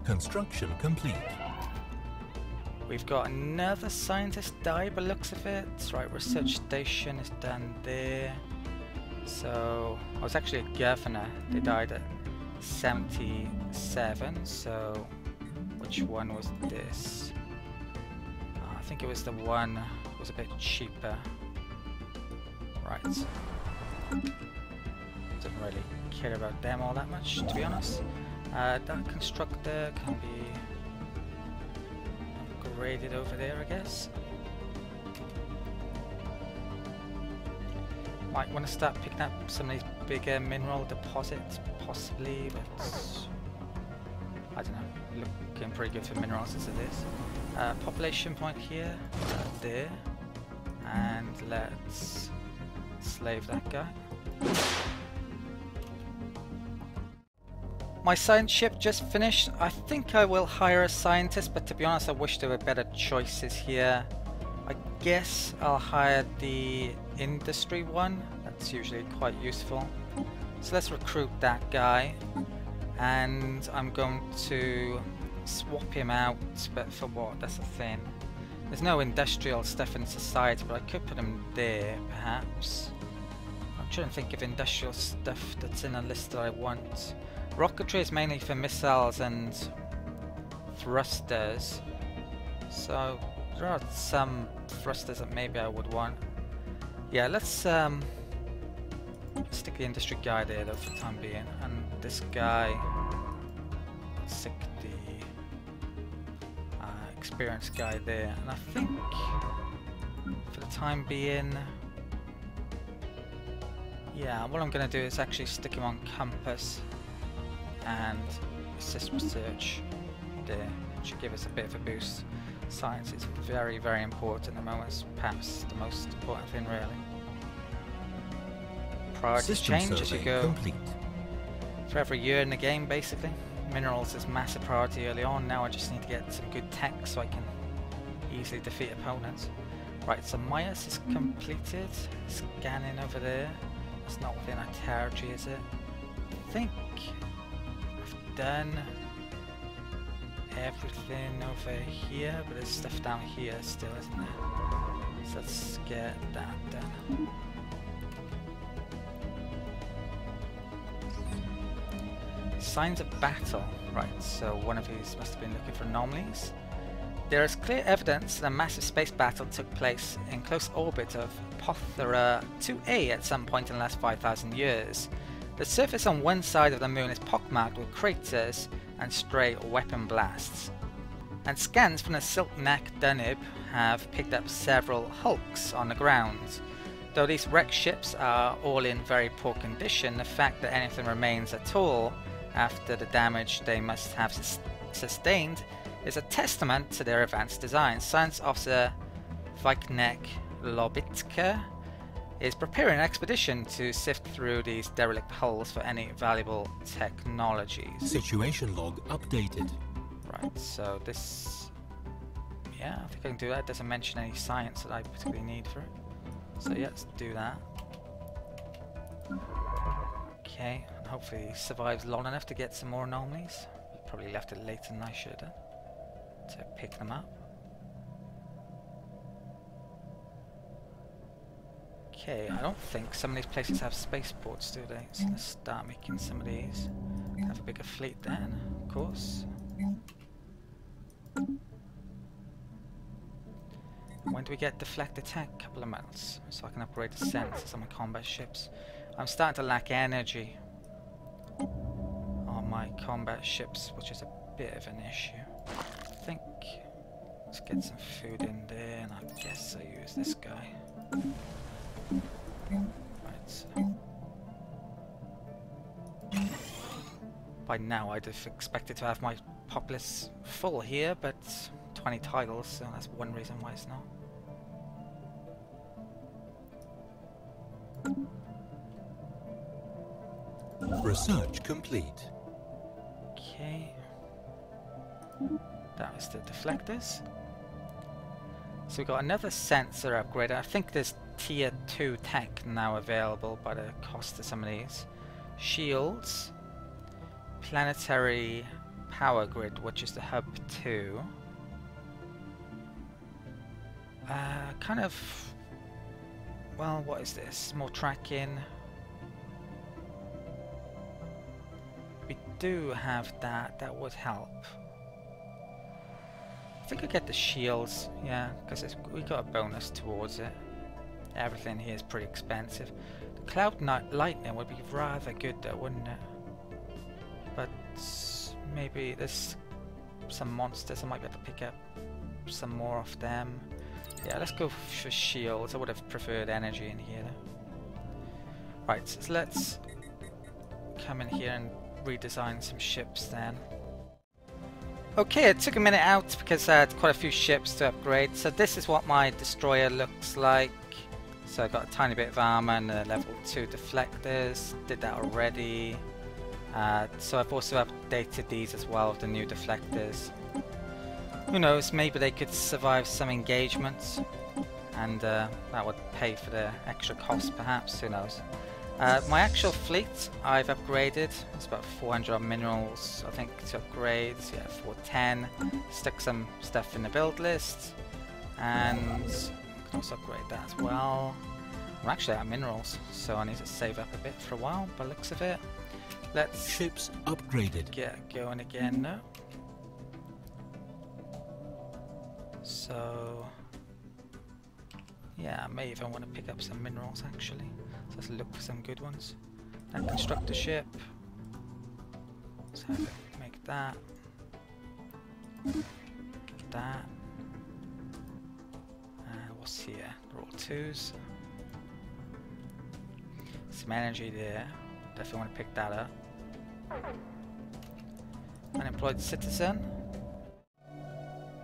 Construction complete. We've got another scientist died by the looks of it. Right, research station is done there. So, I was actually a governor. They died at 77, so which one was this? I think it was the one that was a bit cheaper. Right. Didn't really care about them all that much, to be honest. That constructor can be upgraded over there, I guess. Might want to start picking up some of these bigger mineral deposits, possibly, but I don't know. Looking pretty good for minerals as it is. Population point here, there, and let's slave that guy. My science ship just finished. I think I will hire a scientist, but to be honest I wish there were better choices here. I guess I'll hire the industry one. That's usually quite useful. So let's recruit that guy, and I'm going to swap him out, but for what? That's the thing. There's no industrial stuff in society, but I could put him there perhaps. I'm trying to think of industrial stuff that's in a list that I want. Rocketry is mainly for missiles and thrusters, so there are some thrusters that maybe I would want. Yeah, let's stick the industry guy there though for the time being, and this guy, let's stick the experienced guy there, and I think for the time being, yeah, what I'm going to do is actually stick him on compass and assist research there, which should give us a bit of a boost. Science is very, very important at the moment. It's perhaps the most important thing, really. Priorities change as you go for every year in the game, basically. Minerals is massive priority early on. Now I just need to get some good tech so I can easily defeat opponents. Right, so Myas is completed. Scanning over there. That's not within our territory, is it? I think I've done everything over here, but there's stuff down here still, isn't there? So let's get that done. Signs of battle. Right, so one of these must have been looking for anomalies. There is clear evidence that a massive space battle took place in close orbit of Pothera 2A at some point in the last 5,000 years. The surface on one side of the moon is pockmarked with craters and stray weapon blasts. And scans from the Silk Neck Dunib have picked up several hulks on the ground. Though these wrecked ships are all in very poor condition, the fact that anything remains at all after the damage they must have sustained is a testament to their advanced design. Science Officer Viknek Lobitka is preparing an expedition to sift through these derelict hulls for any valuable technologies. Situation log updated. Right, so this... yeah, I think I can do that. It doesn't mention any science that I particularly need for it. So yeah, let's do that. Okay, and hopefully he survives long enough to get some more anomalies. Probably left it later than I should have done to pick them up. Okay, I don't think some of these places have spaceports, do they? So let's start making some of these. Have a bigger fleet then, of course. When do we get deflect attack? A couple of months, so I can upgrade the sensors on my combat ships. I'm starting to lack energy on my combat ships, which is a bit of an issue. I think let's get some food in there, and I guess I use this guy. Right, so by now I'd have expected to have my populace full here, but 20 titles, so that's one reason why it's not. Research complete. Okay. That was the deflectors. So we got another sensor upgrade. I think there's tier 2 tech now available by the cost of some of these. Shields. Planetary power grid, which is the hub 2. Kind of... Well, what is this? More tracking. We do have that. That would help. I think I get the shields, yeah, because we got a bonus towards it. Everything here is pretty expensive. The cloud lightning would be rather good though, wouldn't it? But maybe there's some monsters I might be able to pick up some more of them. Yeah, let's go for shields. I would have preferred energy in here though. Right, so let's come in here and redesign some ships then. Okay, it took a minute out because I had quite a few ships to upgrade. So this is what my destroyer looks like. So I got a tiny bit of armor and level 2 deflectors. Did that already. So I've also updated these as well with the new deflectors. Who knows, maybe they could survive some engagements. And that would pay for the extra cost perhaps, who knows. My actual fleet I've upgraded. It's about 400 minerals I think to upgrade. So yeah, 410. Stick some stuff in the build list. And I can also upgrade that as well. I'm actually out of minerals, so I need to save up a bit for a while by the looks of it. Let's Ships upgraded. get going again now. So yeah, I may even want to pick up some minerals actually. So let's look for some good ones. And construct a ship. Let's have it make that. That. And what's here? They're all 2s. Some energy there. Definitely want to pick that up. Unemployed citizen.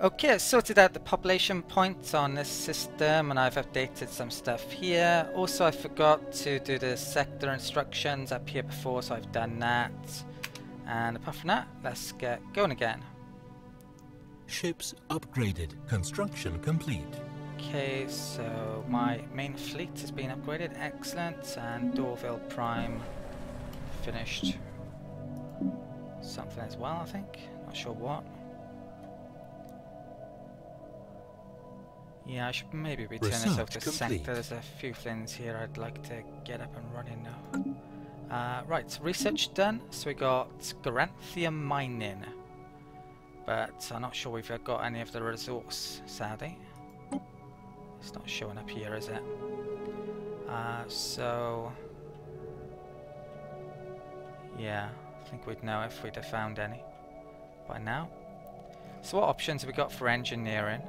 Okay, I've sorted out the population points on this system and I've updated some stuff here. Also, I forgot to do the sector instructions up here before, so I've done that. And apart from that, let's get going again. Ships upgraded. Construction complete. Okay, so my main fleet has been upgraded. Excellent. And Dorville Prime finished something as well, I think. Not sure what. Yeah, I should maybe be turning this over to sector. There's a few things here I'd like to get up and running now. Right, so research done. So we got Garanthium mining. But I'm not sure we've got any of the resource, sadly. It's not showing up here, is it? So... yeah, I think we'd know if we'd have found any by now. So what options have we got for engineering?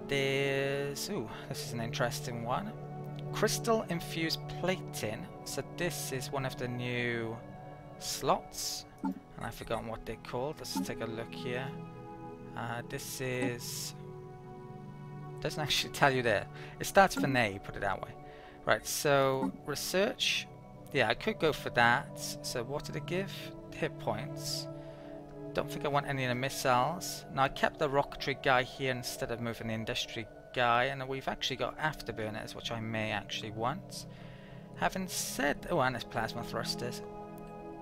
There's... ooh, this is an interesting one. Crystal infused plating. So this is one of the new slots. And I've forgotten what they're called. Let's take a look here. This is... doesn't actually tell you there. It starts with an A, put it that way. Right, so research. Yeah, I could go for that. So what did it give? Hit points. Don't think I want any of the missiles. Now I kept the rocketry guy here instead of moving the industry guy, and we've actually got afterburners, which I may actually want. Having said, oh, and there's plasma thrusters.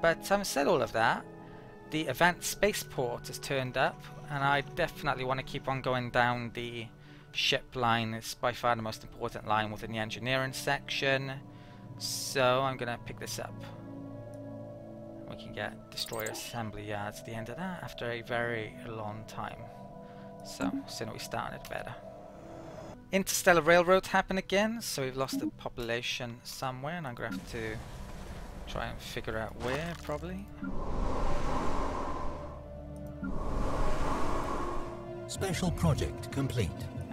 But having said all of that, the advanced spaceport has turned up, and I definitely want to keep on going down the ship line. It's by far the most important line within the engineering section. So I'm gonna pick this up. We can get destroyer assembly yards at the end of that after a very long time. So, sooner we started, better. Interstellar Railroad happened again, so we've lost the population somewhere, and I'm going to have to try and figure out where, probably. Special project complete.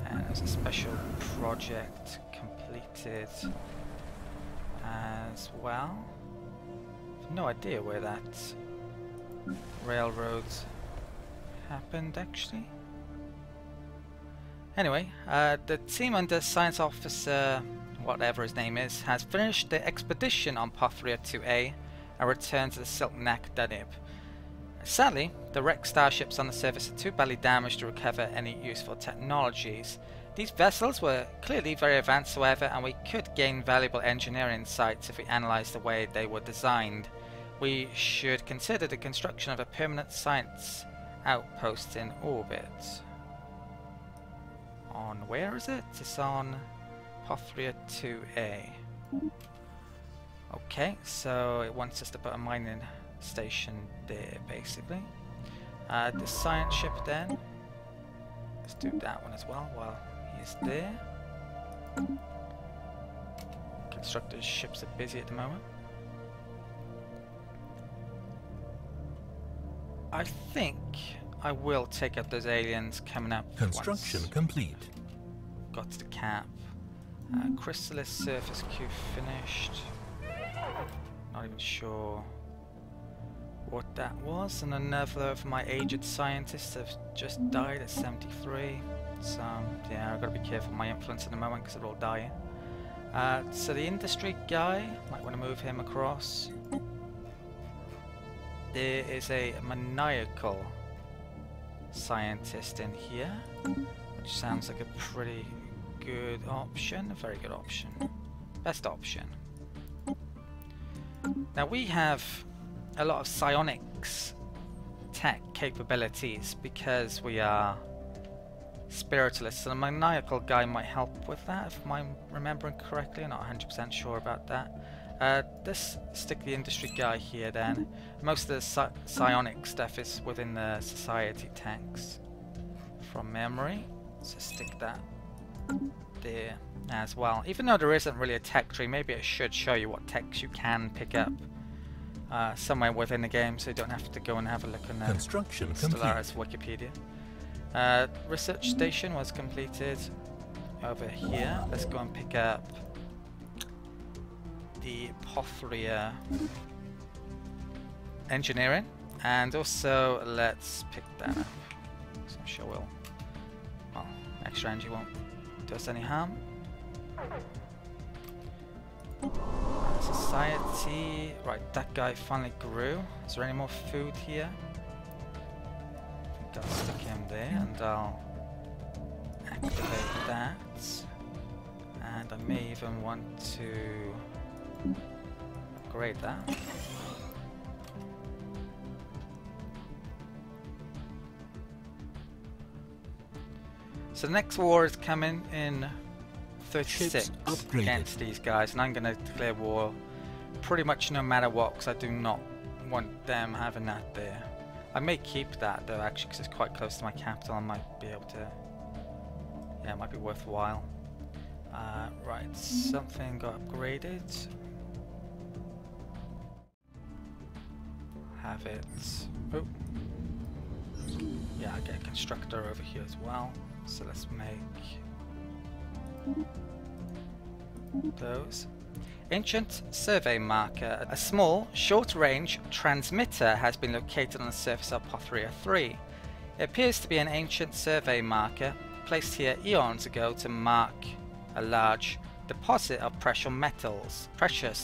And there's a special project completed as well. No idea where that railroad happened actually. Anyway, the team under Science Officer, whatever his name is, has finished the expedition on Pothria 2A and returned to the Silk Neck Danube. Sadly, the wrecked starships on the surface are too badly damaged to recover any useful technologies. These vessels were clearly very advanced, however, and we could gain valuable engineering insights if we analysed the way they were designed. we should consider the construction of a permanent science outpost in orbit. On where is it? It's on Pothria 2A. Okay, so it wants us to put a mining station there, basically. The science ship then. Let's do that one as well while he's there. Constructors' ships are busy at the moment. I think I will take up those aliens coming up. Construction complete. Got to the cap. Chrysalis surface queue finished. Not even sure what that was. And another of my aged scientists have just died at 73. So yeah, I've got to be careful of my influence in the moment because they're all dying. So the industry guy, might want to move him across. There is a maniacal scientist in here, which sounds like a pretty good option, a very good option, best option. Now we have a lot of psionics tech capabilities because we are spiritualists, so the maniacal guy might help with that if I'm remembering correctly. I'm not 100% sure about that. Let's stick the industry guy here then. Most of the psionic stuff is within the society tanks from memory, so stick that there as well. Even though there isn't really a tech tree, maybe it should show you what techs you can pick up somewhere within the game, so you don't have to go and have a look in the Stellaris Wikipedia. Research station was completed over here. Let's go and pick up the Pothria engineering, and also let's pick that up. So I'm sure well, extra energy won't do us any harm. Society, right, that guy finally grew. Is there any more food here? I think I'll stick him there and I'll activate that. And I may even want to upgrade that. So the next war is coming in 36 against these guys, and I'm going to declare war pretty much no matter what, because I do not want them having that there. I may keep that though, actually, because it's quite close to my capital. I might be able to, yeah, it might be worthwhile. Right, something got upgraded. Have it. Oh, yeah, I get a constructor over here as well. So let's make those. Ancient survey marker. A small, short-range transmitter has been located on the surface of Pothria 3. It appears to be an ancient survey marker placed here eons ago to mark a large deposit of precious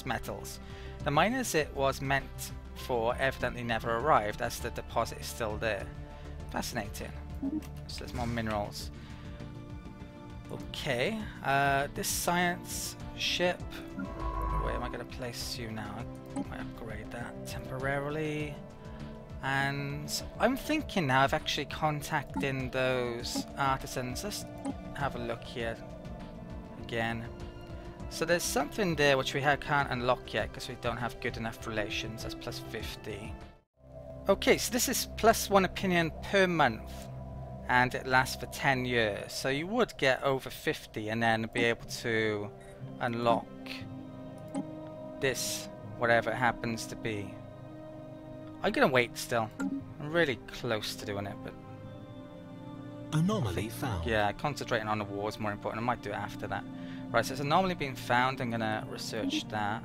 metals. The miners it was meant for evidently never arrived, as the deposit is still there. Fascinating. So there's more minerals. Okay, this science ship, where am I going to place you now? I might upgrade that temporarily. And I'm thinking now of actually contacting those artisans. Let's have a look here again. So there's something there which we can't unlock yet because we don't have good enough relations. That's plus 50. Okay, so this is +1 opinion per month, and it lasts for 10 years. So you would get over 50 and then be able to unlock this, whatever it happens to be. I'm gonna wait still. I'm really close to doing it, but anomaly found. Yeah, concentrating on the war is more important. I might do it after that. Right, so it's anomaly being found. I'm gonna research that.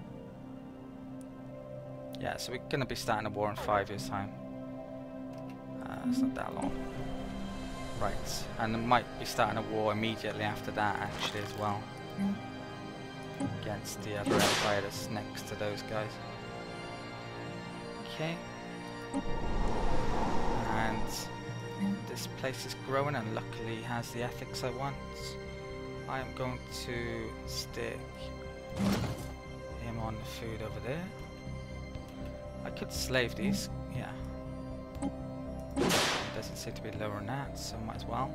Yeah, so we're gonna be starting a war in 5 years' time. It's not that long. Right, and I might be starting a war immediately after that, actually, as well. Against the other empire that's next to those guys. Okay. And this place is growing and luckily has the ethics I want. I am going to stick him on the food over there. I could slave these, yeah. Doesn't seem to be lower than that, so might as well.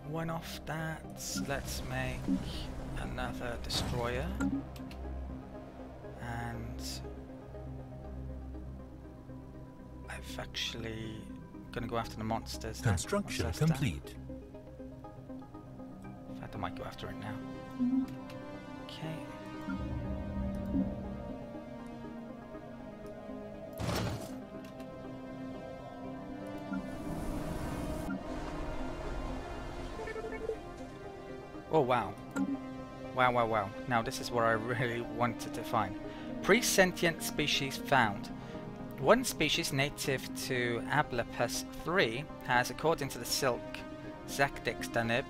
One off that, let's make another destroyer. And I've actually gonna go after the monsters. Construction complete. In fact, I might go after it now. Okay. Oh wow. Wow, wow, wow. Now this is what I really wanted to find. Pre-sentient species found. One species native to Ablepus 3 has, according to the Silk Zactix Danib,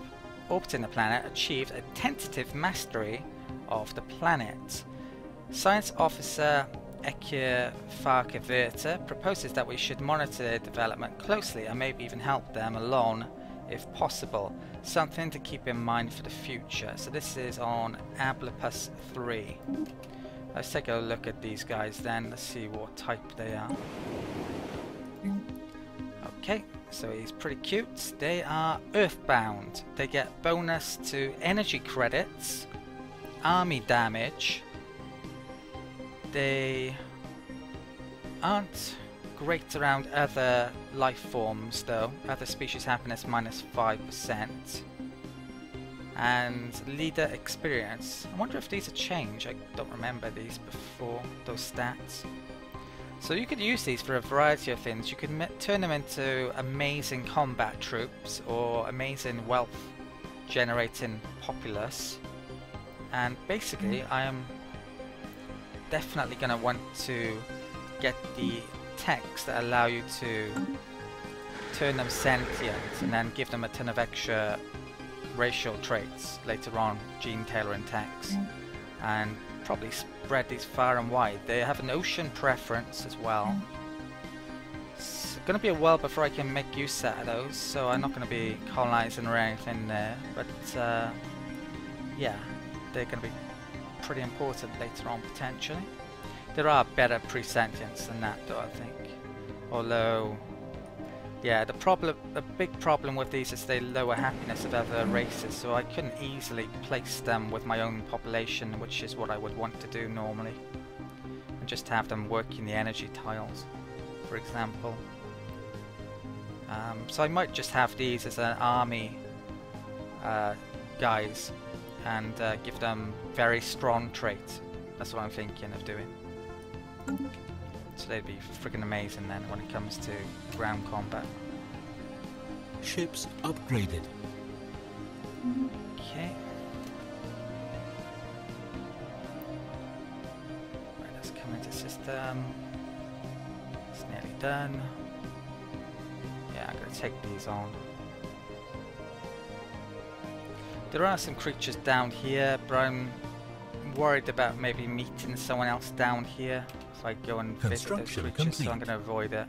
orbiting the planet, achieved a tentative mastery of the planet. Science officer Ekir Farkeverta proposes that we should monitor their development closely and maybe even help them along if possible. Something to keep in mind for the future. So this is on Ablepus 3. Let's take a look at these guys then. Let's see what type they are. Okay, so he's pretty cute. They are earthbound. They get bonus to energy credits, army damage. They aren't great around other life forms though. Other species happiness -5%. And leader experience. I wonder if these are changed. I don't remember these before, those stats. So you could use these for a variety of things. You could turn them into amazing combat troops or amazing wealth generating populace. And basically I am definitely going to want to get the techs that allow you to turn them sentient and then give them a ton of extra racial traits later on, gene tailoring techs, and probably spread these far and wide. They have an ocean preference as well. It's going to be a while before I can make use out of those, so I'm not going to be colonizing or anything there, but yeah, they're going to be pretty important later on potentially. There are better pre-sentients than that though, I think. Although, yeah, the big problem with these is they lower happiness of other races, so I couldn't easily place them with my own population, which is what I would want to do normally. And just have them working the energy tiles, for example. So I might just have these as an army guys and give them very strong traits. That's what I'm thinking of doing. So they'd be freaking amazing then when it comes to ground combat. Ships upgraded. Okay. Right, let's come into system. It's nearly done. Yeah, I'm going to take these on. There are some creatures down here, but I'm worried about maybe meeting someone else down here if I go and visit those creatures, so I'm going to avoid it.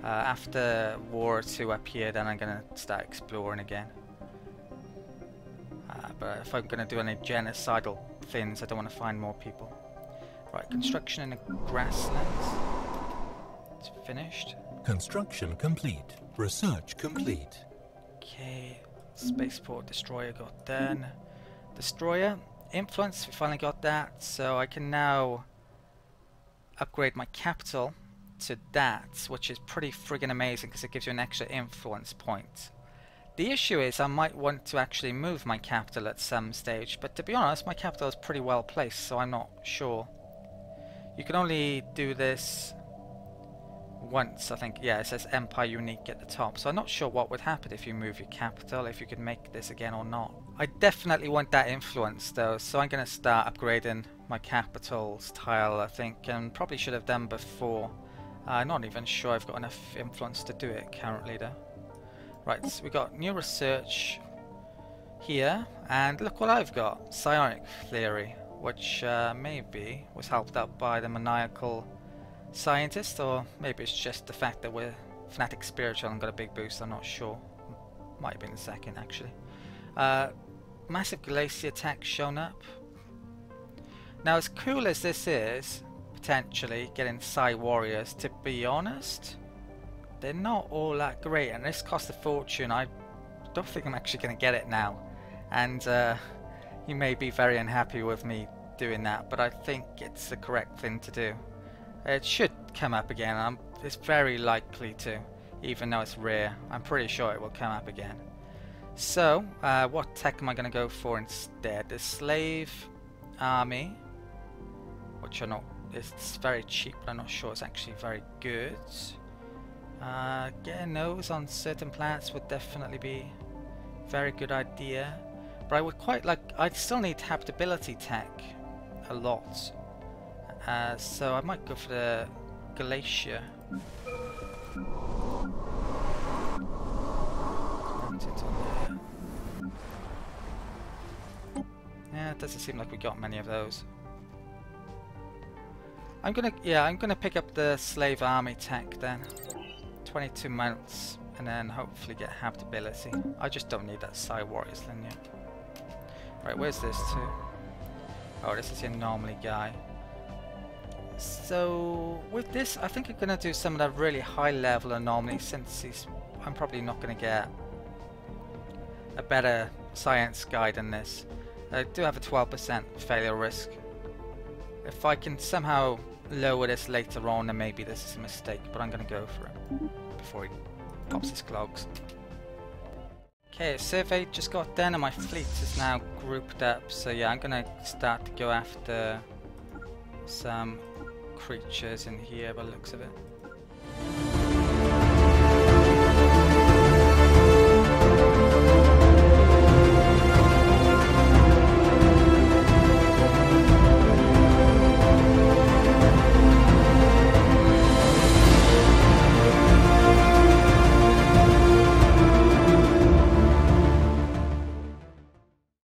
After War 2 up here, then I'm going to start exploring again. But if I'm going to do any genocidal things, I don't want to find more people. Right, construction in the grasslands. It's finished. Construction complete. Research complete. Okay, spaceport destroyer got done. Destroyer. Influence, we finally got that, so I can now upgrade my capital to that, which is pretty friggin' amazing because it gives you an extra influence point. The issue is I might want to actually move my capital at some stage, but to be honest, my capital is pretty well placed, so I'm not sure. You can only do this once, I think. Yeah, it says Empire Unique at the top, so I'm not sure what would happen if you move your capital, if you could make this again or not. I definitely want that influence though, so I'm going to start upgrading my capitals tile, I think, and probably should have done before. I'm not even sure I've got enough influence to do it currently though. Right, so we got new research here, and look what I've got, psionic theory, which maybe was helped out by the maniacal scientist, or maybe it's just the fact that we're Fanatic Spiritualist and got a big boost, I'm not sure. Might have been a second actually. Massive glacier attack shown up. Now, as cool as this is, potentially getting Psi Warriors, to be honest, they're not all that great, and this costs a fortune. I don't think I'm actually going to get it now, and you may be very unhappy with me doing that, but I think it's the correct thing to do. It should come up again. It's very likely to, even though it's rare. I'm pretty sure it will come up again. So, what tech am I going to go for instead? The Slave Army, which I know it's very cheap, but I'm not sure it's actually very good. Getting those on certain planets would definitely be a very good idea. But I would quite like, I'd still need habitability tech a lot. So I might go for the Glacier. Yeah, it doesn't seem like we got many of those. I'm gonna pick up the Slave Army tech then. 22 mounts, and then hopefully get habitability. I just don't need that Psi Warriors linear. Right, where's this to? Oh, this is the anomaly guy. So with this, I think I'm gonna do some of that really high level anomaly, since I'm probably not gonna get a better science guy than this. I do have a 12% failure risk. If I can somehow lower this later on, then maybe this is a mistake, but I'm gonna go for it before he pops his clogs. Okay, survey just got done and my fleet is now grouped up, so yeah, I'm gonna start to go after some creatures in here by the looks of it.